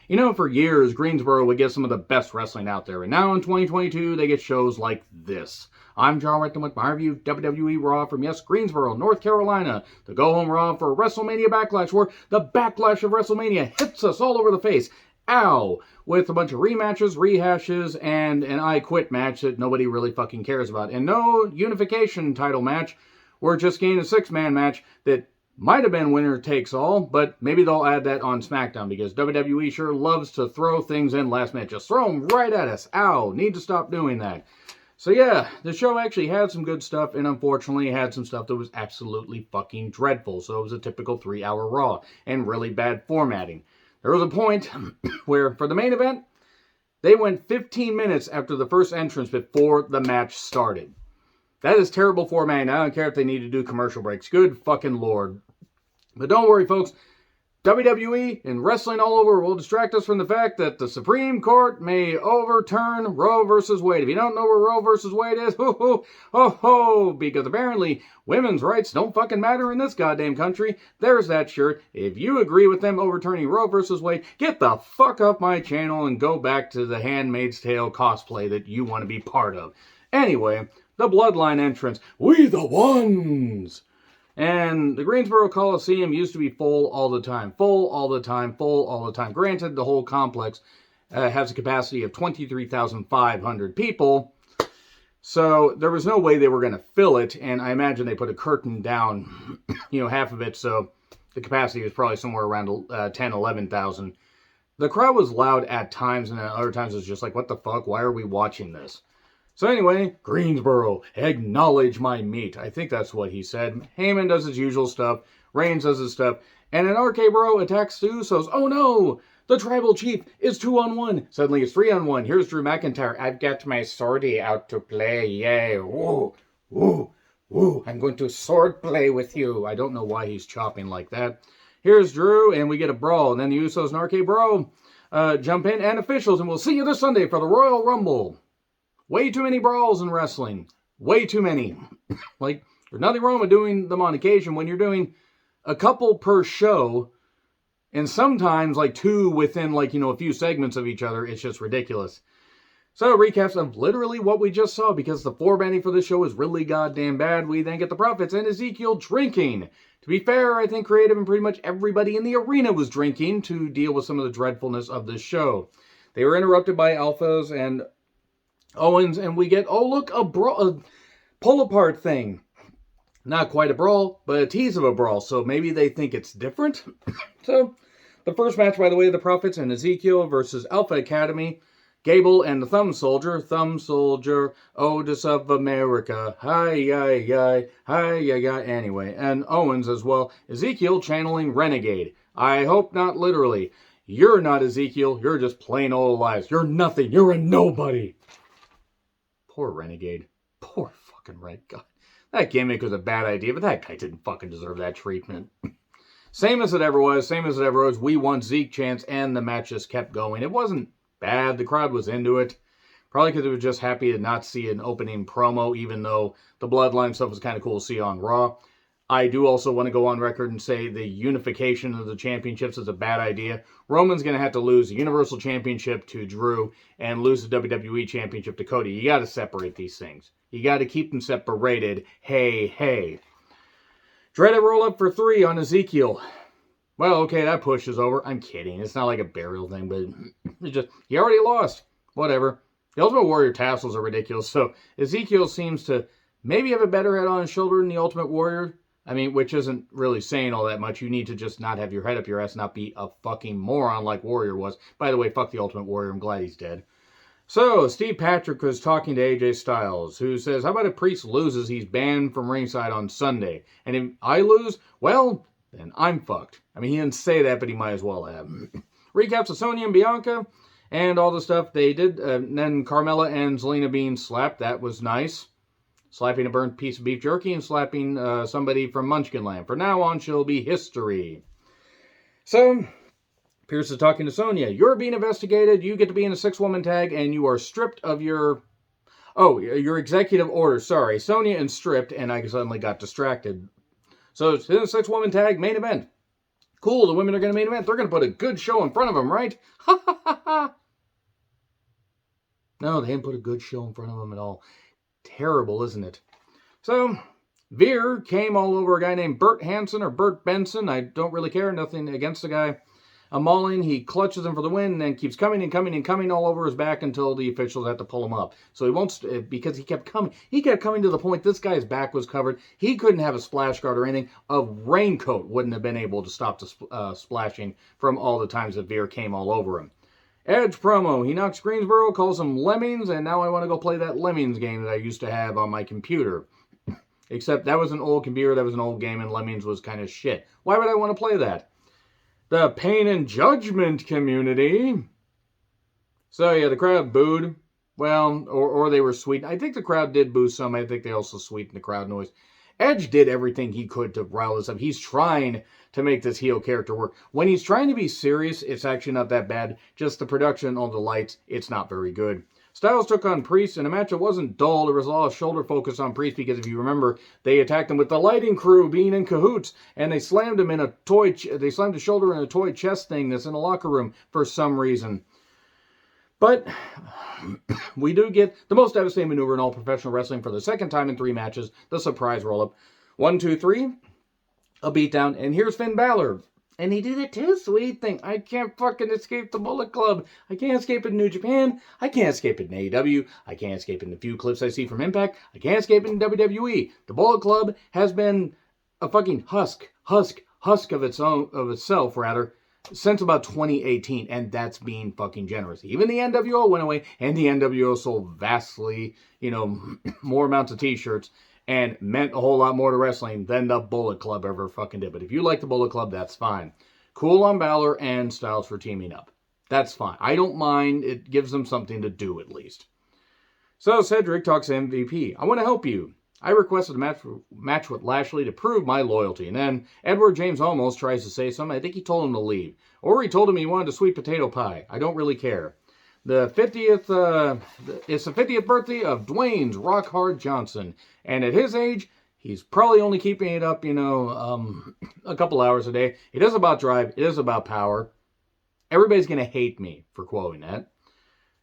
You know, for years, Greensboro would get some of the best wrestling out there, and now in 2022, they get shows like this. I'm John Recton with my review of WWE Raw from, yes, Greensboro, North Carolina, the go-home Raw for WrestleMania Backlash, where the backlash of WrestleMania hits us all over the face. Ow! With a bunch of rematches, rehashes, and an I Quit match that nobody really fucking cares about. And no unification title match. We're just getting a six-man match that might have been winner takes all, but maybe they'll add that on SmackDown because WWE sure loves to throw things in last minute. Just throw them right at us. Ow, need to stop doing that. So yeah, the show actually had some good stuff and unfortunately had some stuff that was absolutely fucking dreadful. So it was a typical 3-hour Raw and really bad formatting. There was a point where for the main event, they went 15 minutes after the first entrance before the match started. That is terrible formatting. I don't care if they need to do commercial breaks. Good fucking Lord. But don't worry, folks. WWE and wrestling all over will distract us from the fact that the Supreme Court may overturn Roe versus Wade. If you don't know where Roe versus Wade is, ho ho ho ho, because apparently women's rights don't fucking matter in this goddamn country. There's that shirt. If you agree with them overturning Roe versus Wade, get the fuck off my channel and go back to the Handmaid's Tale cosplay that you want to be part of. Anyway, the Bloodline entrance. We the ones! And the Greensboro Coliseum used to be full all the time. Full all the time. Full all the time. Granted, the whole complex has a capacity of 23,500 people. So there was no way they were going to fill it. And I imagine they put a curtain down, half of it. So the capacity was probably somewhere around 10, 11,000. The crowd was loud at times. And at other times it was just like, what the fuck? Why are we watching this? So anyway, Greensboro, acknowledge my meat. I think that's what he said. Heyman does his usual stuff. Reigns does his stuff. And an RK Bro attacks the Usos. Oh no! The Tribal Chief is 2-on-1. Suddenly it's 3-on-1. Here's Drew McIntyre. I've got my swordie out to play. Yay. Woo. Woo. Woo. I'm going to sword play with you. I don't know why he's chopping like that. Here's Drew, and we get a brawl. And then the Usos and RK Bro jump in, and officials. And we'll see you this Sunday for the Royal Rumble. Way too many brawls in wrestling. Way too many. Like, there's nothing wrong with doing them on occasion when you're doing a couple per show, and sometimes, like, two within, a few segments of each other. It's just ridiculous. So, recaps of literally what we just saw, because the formatting for this show is really goddamn bad. We then get the Prophets and Ezekiel drinking. To be fair, I think creative and pretty much everybody in the arena was drinking to deal with some of the dreadfulness of this show. They were interrupted by Alphas and Owens, and we get, oh look, a pull-apart thing. Not quite a brawl, but a tease of a brawl, so maybe they think it's different. So, the first match, by the way, the Prophets and Ezekiel versus Alpha Academy, Gable and the Thumb Soldier, Otis of America, hi, anyway, and Owens as well. Ezekiel channeling Renegade. I hope not literally. You're not Ezekiel, you're just plain old lies. You're nothing, you're a nobody. Poor Renegade. Poor fucking Red God. That gimmick was a bad idea, but that guy didn't fucking deserve that treatment. Same as it ever was. We won Zeke chance, and the match just kept going. It wasn't bad. The crowd was into it. Probably because it was just happy to not see an opening promo, even though the Bloodline stuff was kind of cool to see on Raw. I do also want to go on record and say the unification of the championships is a bad idea. Roman's going to have to lose the Universal Championship to Drew and lose the WWE Championship to Cody. You got to separate these things. You got to keep them separated. Hey. Dreaded roll-up for 3 on Ezekiel. Well, okay, that push is over. I'm kidding. It's not like a burial thing, but it's just, he already lost. Whatever. The Ultimate Warrior tassels are ridiculous, so Ezekiel seems to maybe have a better head on his shoulder than the Ultimate Warrior. I mean, which isn't really saying all that much. You need to just not have your head up your ass, not be a fucking moron like Warrior was. By the way, fuck the Ultimate Warrior. I'm glad he's dead. So, Steve Patrick was talking to AJ Styles, who says, how about if Priest loses, he's banned from ringside on Sunday? And if I lose, well, then I'm fucked. I mean, he didn't say that, but he might as well have. Recaps of Sonya and Bianca and all the stuff they did. And then Carmella and Zelina being slapped. That was nice. Slapping a burnt piece of beef jerky and slapping somebody from Munchkinland. From now on, she'll be history. So, Pierce is talking to Sonya. You're being investigated. You get to be in a 6-woman tag, and you are stripped of your executive order. Sorry, Sonya and stripped, and I suddenly got distracted. So, it's in a 6-woman tag, main event. Cool, the women are going to main event. They're going to put a good show in front of them, right? Ha ha ha ha. No, they didn't put a good show in front of them at all. Terrible, isn't it? So, Veer came all over a guy named Bert Hansen or Bert Benson. I don't really care. Nothing against the guy. Mauling, he clutches him for the win and then keeps coming and coming and coming all over his back until the officials have to pull him up. So he won't, because he kept coming. He kept coming to the point this guy's back was covered. He couldn't have a splash guard or anything. A raincoat wouldn't have been able to stop the splashing from all the times that Veer came all over him. Edge promo. He knocks Greensboro, calls him Lemmings, and now I want to go play that Lemmings game that I used to have on my computer. Except that was an old computer, that was an old game, and Lemmings was kind of shit. Why would I want to play that? The Pain and Judgment community. So yeah, the crowd booed. Well, or they were sweet. I think the crowd did boo some. I think they also sweetened the crowd noise. Edge did everything he could to rile this up. He's trying to make this heel character work. When he's trying to be serious, it's actually not that bad. Just the production on the lights, it's not very good. Styles took on Priest in a match that wasn't dull. There was a lot of shoulder focus on Priest because if you remember, they attacked him with the lighting crew being in cahoots, and they slammed him in a toy. They slammed his shoulder in a toy chest thing that's in a locker room for some reason. But we do get the most devastating maneuver in all professional wrestling for the second time in 3 matches, the surprise roll-up. 1, 2, 3, a beatdown, and here's Finn Balor. And he did a too sweet thing. I can't fucking escape the Bullet Club. I can't escape it in New Japan. I can't escape it in AEW. I can't escape it in the few clips I see from Impact. I can't escape it in WWE. The Bullet Club has been a fucking husk of itself, since about 2018, and that's being fucking generous. Even the NWO went away, and the NWO sold vastly, more amounts of t-shirts, and meant a whole lot more to wrestling than the Bullet Club ever fucking did. But if you like the Bullet Club, that's fine. Cool on Balor and Styles for teaming up. That's fine. I don't mind. It gives them something to do, at least. So Cedric talks to MVP. I want to help you. I requested a match with Lashley to prove my loyalty. And then Edward James almost tries to say something. I think he told him to leave. Or he told him he wanted a sweet potato pie. I don't really care. It's the 50th birthday of Dwayne's Rock Hard Johnson. And at his age, he's probably only keeping it up, a couple hours a day. It is about drive. It is about power. Everybody's going to hate me for quoting that.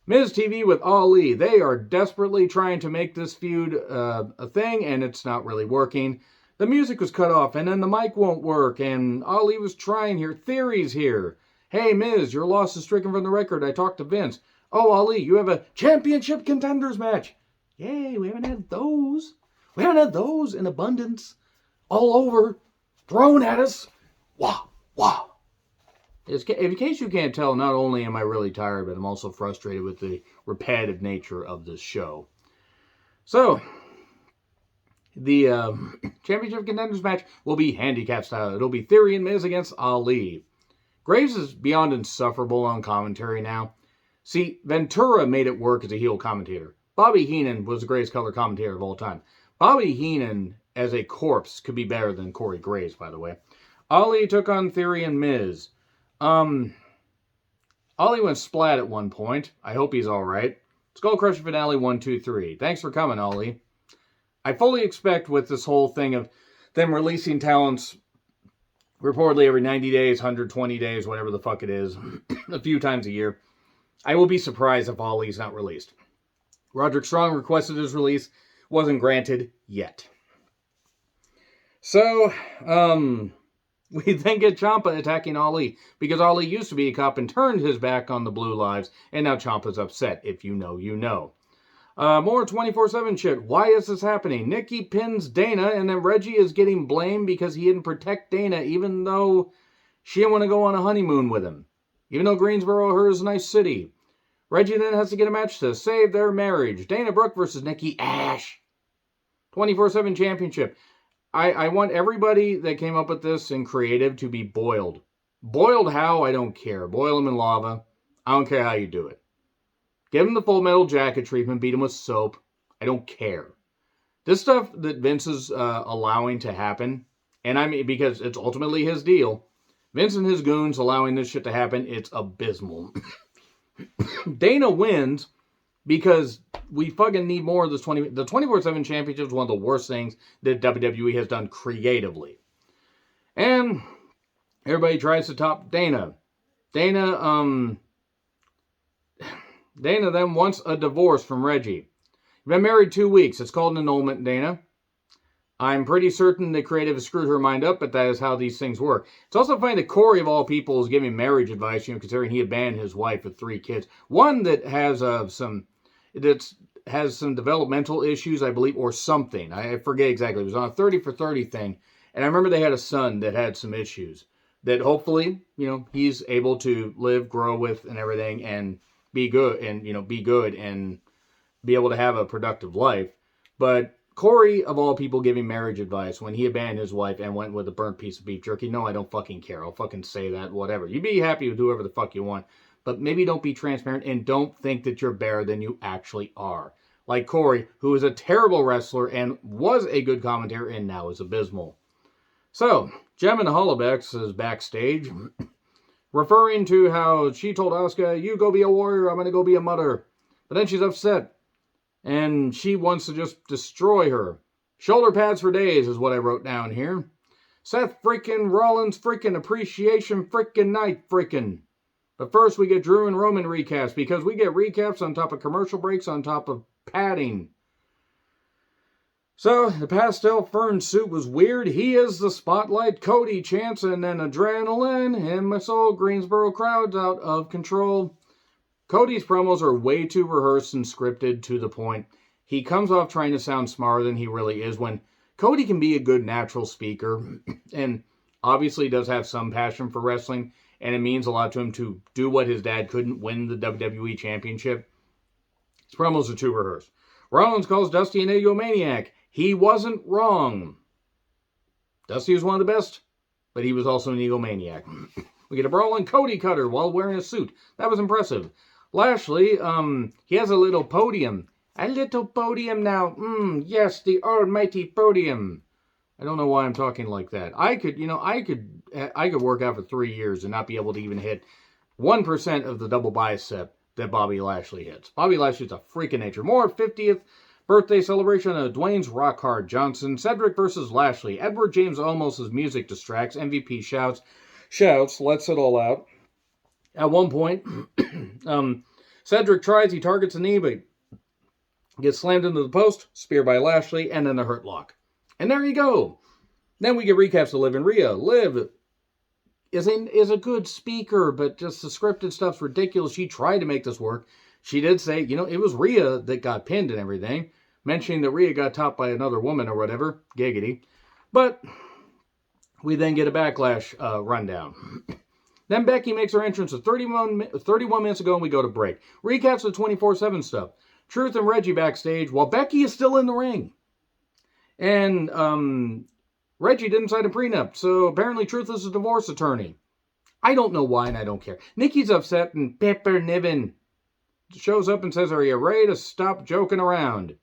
Miz TV with Ali. They are desperately trying to make this feud a thing, and it's not really working. The music was cut off, and then the mic won't work, and Ali was trying here. Theories here. Hey, Miz, your loss is stricken from the record. I talked to Vince. Oh, Ali, you have a championship contenders match. Yay, we haven't had those. We haven't had those in abundance. All over. Thrown at us. Wow, wow. In case you can't tell, not only am I really tired, but I'm also frustrated with the repetitive nature of this show. So, the championship contenders match will be handicap style. It'll be Theory and Miz against Ali. Graves is beyond insufferable on commentary now. See, Ventura made it work as a heel commentator. Bobby Heenan was the greatest color commentator of all time. Bobby Heenan as a corpse could be better than Corey Graves, by the way. Ali took on Theory and Miz. Ali went splat at one point. I hope he's alright. Skull Crusher finale 1, 2, 3. Thanks for coming, Ali. I fully expect with this whole thing of them releasing talents reportedly every 90 days, 120 days, whatever the fuck it is, a few times a year, I will be surprised if Ali's not released. Roderick Strong requested his release. Wasn't granted yet. So, we then get Ciampa attacking Ali, because Ali used to be a cop and turned his back on the Blue Lives, and now Ciampa's upset. If you know, you know. More 24/7 shit. Why is this happening? Nikki pins Dana, and then Reggie is getting blamed because he didn't protect Dana, even though she didn't want to go on a honeymoon with him. Even though Greensboro is a nice city. Reggie then has to get a match to save their marriage. Dana Brooke versus Nikki Ash. 24/7 championship. I want everybody that came up with this in creative to be boiled. Boiled how? I don't care. Boil them in lava. I don't care how you do it. Give them the Full Metal Jacket treatment. Beat them with soap. I don't care. This stuff that Vince is allowing to happen, and I mean because it's ultimately his deal, Vince and his goons allowing this shit to happen, it's abysmal. Dana wins because we fucking need more of this the 24/7 championship is one of the worst things that WWE has done creatively. And Everybody tries to top Dana. Dana then wants a divorce from Reggie. You've been married 2 weeks. It's called an annulment, Dana. I'm pretty certain the creative has screwed her mind up, but that is how these things work. It's also funny that Cody, of all people, is giving marriage advice, considering he abandoned his wife with 3 kids. One that has some developmental issues, I believe, or something. I forget exactly. It was on a 30 for 30 thing. And I remember they had a son that had some issues that hopefully, he's able to live, grow with, and everything, and be good, and, and be able to have a productive life. But Cody, of all people, giving marriage advice when he abandoned his wife and went with a burnt piece of beef jerky. No, I don't fucking care. I'll fucking say that, whatever. You be happy with whoever the fuck you want. But maybe don't be transparent and don't think that you're better than you actually are. Like Cody, who is a terrible wrestler and was a good commentator and now is abysmal. So, Gem and Hollowbecks is backstage, referring to how she told Asuka, you go be a warrior, I'm going to go be a mother. But then she's upset, and she wants to just destroy her. Shoulder pads for days is what I wrote down here. Seth freaking Rollins freaking appreciation freaking night freaking. But first we get Drew and Roman recaps, because we get recaps on top of commercial breaks on top of padding. So, the pastel fern suit was weird. He is the spotlight. Cody chants, and then adrenaline in my soul. Greensboro crowd's out of control. Cody's promos are way too rehearsed and scripted to the point. He comes off trying to sound smarter than he really is, when Cody can be a good natural speaker and obviously does have some passion for wrestling, and it means a lot to him to do what his dad couldn't, win the WWE Championship. His promos are too rehearsed. Rollins calls Dusty an egomaniac. He wasn't wrong. Dusty was one of the best, but he was also an egomaniac. We get a brawling Cody cutter while wearing a suit. That was impressive. Lashley, he has a little podium. A little podium now. Yes, the almighty podium. I don't know why I'm talking like that. I could work out for 3 years and not be able to even hit 1% of the double bicep that Bobby Lashley hits. Bobby Lashley's a freak of nature. More 50th birthday celebration of Dwayne's Rock Hard Johnson. Cedric versus Lashley. Edward James Olmos' music distracts. MVP shouts, lets it all out. At one point, Cedric tries, he targets a knee, but gets slammed into the post, spear by Lashley, and then the hurt lock. And there you go. Then we get recaps of Liv and Rhea. Liv is a good speaker, but just the scripted stuff's ridiculous. She tried to make this work. She did say, it was Rhea that got pinned and everything, mentioning that Rhea got topped by another woman or whatever. Giggity. But we then get a backlash rundown. Then Becky makes her entrance 31 minutes ago, and we go to break. Recaps of 24/7 stuff. Truth and Reggie backstage while Becky is still in the ring. And Reggie didn't sign a prenup, so apparently Truth is a divorce attorney. I don't know why, and I don't care. Nikki's upset, and Pepper Niven shows up and says, are you ready to stop joking around?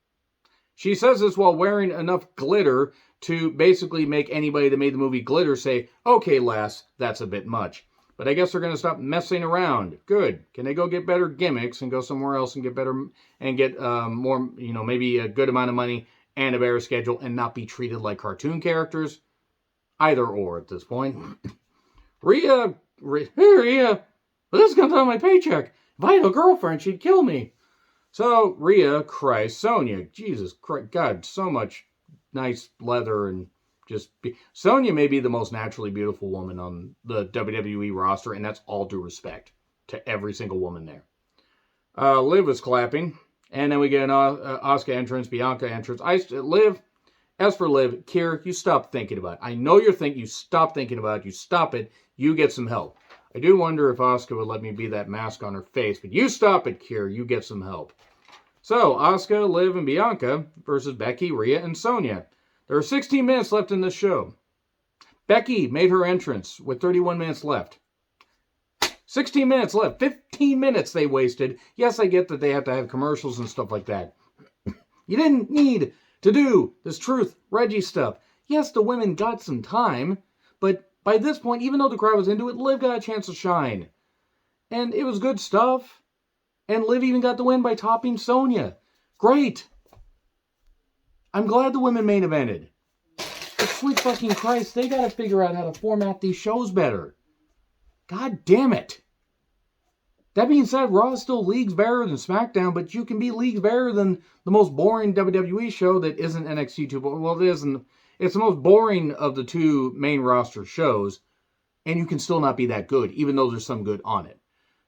She says this while wearing enough glitter to basically make anybody that made the movie Glitter say, okay, lass, that's a bit much. But I guess they're going to stop messing around. Good. Can they go get better gimmicks and go somewhere else and get better and get more, maybe a good amount of money and a better schedule and not be treated like cartoon characters? Either or at this point. Rhea, this comes out of my paycheck. If I had a girlfriend, she'd kill me. So Rhea cries, Sonya, Jesus Christ, God, so much nice leather and Sonya may be the most naturally beautiful woman on the WWE roster, and that's all due respect to every single woman there. Liv was clapping, and then we get an Asuka entrance, Bianca entrance. As for Liv, Kier, you stop thinking about it. I know you're thinking, you stop thinking about it, you stop it, you get some help. I do wonder if Asuka would let me be that mask on her face, but you stop it, Kier, you get some help. So, Asuka, Liv, and Bianca versus Becky, Rhea, and Sonya. There are 16 minutes left in this show. Becky made her entrance with 31 minutes left. 16 minutes left. 15 minutes they wasted. Yes, I get that they have to have commercials and stuff like that. You didn't need to do this Truth Reggie stuff. Yes, the women got some time, but by this point, even though the crowd was into it, Liv got a chance to shine. And it was good stuff. And Liv even got the win by topping Sonya. Great. I'm glad the women main evented. It's sweet fucking Christ, they gotta figure out how to format these shows better. God damn it. That being said, Raw is still leagues better than SmackDown, but you can be leagues better than the most boring WWE show that isn't NXT 2. Well, it isn't. It's the most boring of the two main roster shows, and you can still not be that good, even though there's some good on it.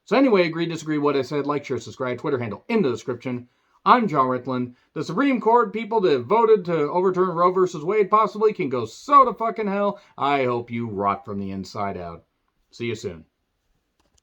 So anyway, agree, disagree what I said, like, share, subscribe, Twitter handle in the description. I'm John Ritland. The Supreme Court people that voted to overturn Roe versus Wade possibly can go so to fucking hell. I hope you rot from the inside out. See you soon.